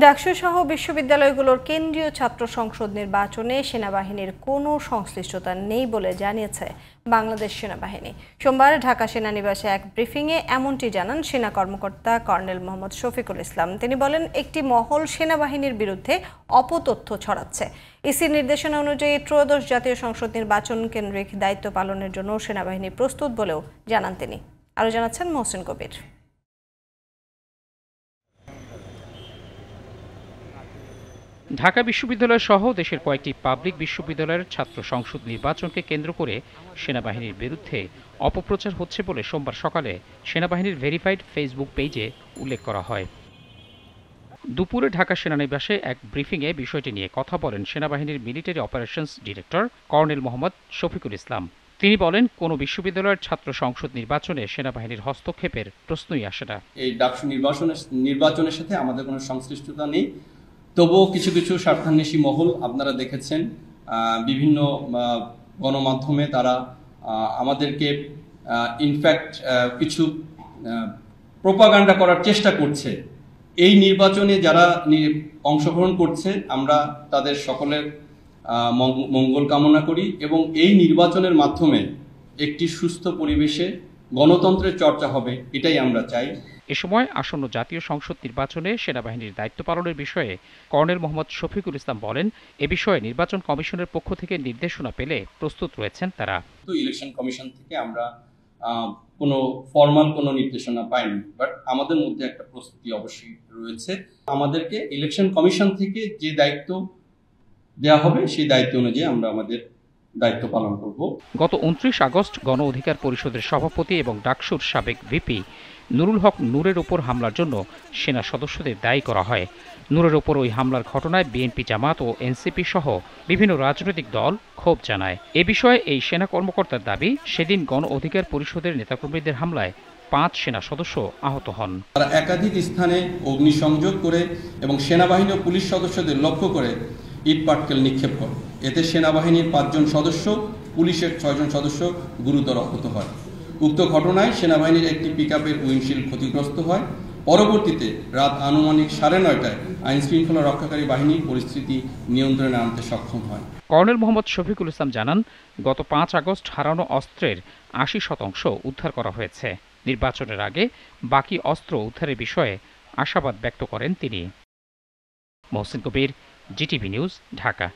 ডাকসু সহ বিশ্ববিদ্যালয়গুলোর কেন্দ্রীয় ছাত্র সংসদ নির্বাচনে সেনাবাহিনীর কোনো সংশ্লিষ্টতা নেই বলে জানিয়েছে বাংলাদেশ সেনাবাহিনী। সোমবার ঢাকা সেনানিবাসে এক ব্রিফিংয়ে এমনটি জানান সেনা কর্মকর্তা কর্নেল মোহাম্মদ শফিকুল ইসলাম। তিনি বলেন, একটি মহল সেনাবাহিনীর বিরুদ্ধে অপতথ্য ছড়াচ্ছে। ইসির নির্দেশনা অনুযায়ী ত্রয়োদশ জাতীয় সংসদ নির্বাচন কেন্দ্রিক দায়িত্ব পালনের জন্য সেনাবাহিনী প্রস্তুত বলেও জানান তিনি। আরও জানাচ্ছেন মহসিন কবির। ঢাকা বিশ্ববিদ্যালয় সহ দেশের কয়েকটি পাবলিক বিশ্ববিদ্যালয়ের ছাত্র সংসদ নির্বাচনকে কেন্দ্র করে সেনাবাহিনীর বিরুদ্ধে অপপ্রচার হচ্ছে বলে সোমবার সকালে সেনাবাহিনীর ভেরিফাইড ফেসবুক পেজে উল্লেখ করা হয়। দুপুরে ঢাকা সেনানিবাসে এক ব্রিফিংয়ে বিষয়টি নিয়ে কথা বলেন সেনাবাহিনীর military operations director colonel Mohammad Shafiqul Islam. তিনি বলেন, কোনো বিশ্ববিদ্যালয়ের ছাত্র সংসদ নির্বাচনে সেনাবাহিনীর হস্তক্ষেপের প্রশ্নই আসে না। এই ডাকসু নির্বাচনের সাথে আমাদের কোনো সংশ্লিষ্টতা নেই। তবুও কিছু কিছু স্বার্থান্বেষী মহল আপনারা দেখেছেন বিভিন্ন গণমাধ্যমে তারা আমাদেরকে ইনফ্যাক্ট কিছু প্রোপাগান্ডা করার চেষ্টা করছে। এই নির্বাচনে যারা অংশগ্রহণ করছে আমরা তাদের সকলের মঙ্গল কামনা করি এবং এই নির্বাচনের মাধ্যমে একটি সুস্থ পরিবেশে গণতন্ত্রের চর্চা হবে, এটাই আমরা চাই। এ সময় আসন্ন জাতীয় সংসদ নির্বাচনে সেনাবাহিনীর দায়িত্ব পালনের বিষয়ে কর্নেল মোহাম্মদ শফিকুল ইসলাম বলেন, এ বিষয়ে নির্বাচন কমিশনের পক্ষ থেকে নির্দেশনা পেলে প্রস্তুত রয়েছেন তারা। ইলেকশন কমিশন থেকে আমরা কোনো ফর্মাল কোনো নির্দেশনা পাইনি, বাট আমাদের মধ্যে একটা প্রস্তুতি অবশ্যই রয়েছে। আমাদেরকে ইলেকশন কমিশন থেকে যে দায়িত্ব দেওয়া হবে সেই দায়িত্ব অনুযায়ী আমরা আমাদের দায়িত্ব পালন করব। গত 29 আগস্ট গণ অধিকার পরিষদের সভাপতি এবং ডাকসুর সাবেক ভিপি নুরুল হক নূরের ওপর হামলার জন্য সেনা সদস্যদের দায়ী করা হয়। নূরের ওপর ওই হামলার ঘটনায় বিএনপি, জামাত ও এনসিপি সহ বিভিন্ন রাজনৈতিক দল ক্ষোভ জানায়। এ বিষয়ে এই সেনা কর্মকর্তার দাবি, সেদিন গণ অধিকার পরিষদের নেতাকর্মীদের হামলায় 5 সেনা সদস্য আহত হন। তারা একাধিক স্থানে অগ্নিসংযোগ করে এবং সেনাবাহিনী ও পুলিশ সদস্যদের লক্ষ্য করে ইট পাটকেল নিক্ষেপ করে। এতে সেনাবাহিনীর 5 জন সদস্য, পুলিশের 6 জন সদস্য গুরুতর আহত হয়। উক্ত ঘটনায় সেনাবাহিনীর একটি পিকআপের উইন্ডশিল্ড ক্ষতিগ্রস্ত হয়। পরবর্তীতে রাত আনুমানিক 9:30টায় আইন শৃঙ্খলা রক্ষাকারী বাহিনী পরিস্থিতি নিয়ন্ত্রণে আনতে সক্ষম হয়। কর্নেল মোহাম্মদ শফিকুল ইসলাম জানান, গত 5 আগস্ট হারানো অস্ত্রের 80% উদ্ধার করা হয়েছে। নির্বাচনের আগে বাকি অস্ত্র উদ্ধারের বিষয়ে আশাবাদ ব্যক্ত করেন তিনি। মহসিন কবির, জিটিভি নিউজ, ঢাকা।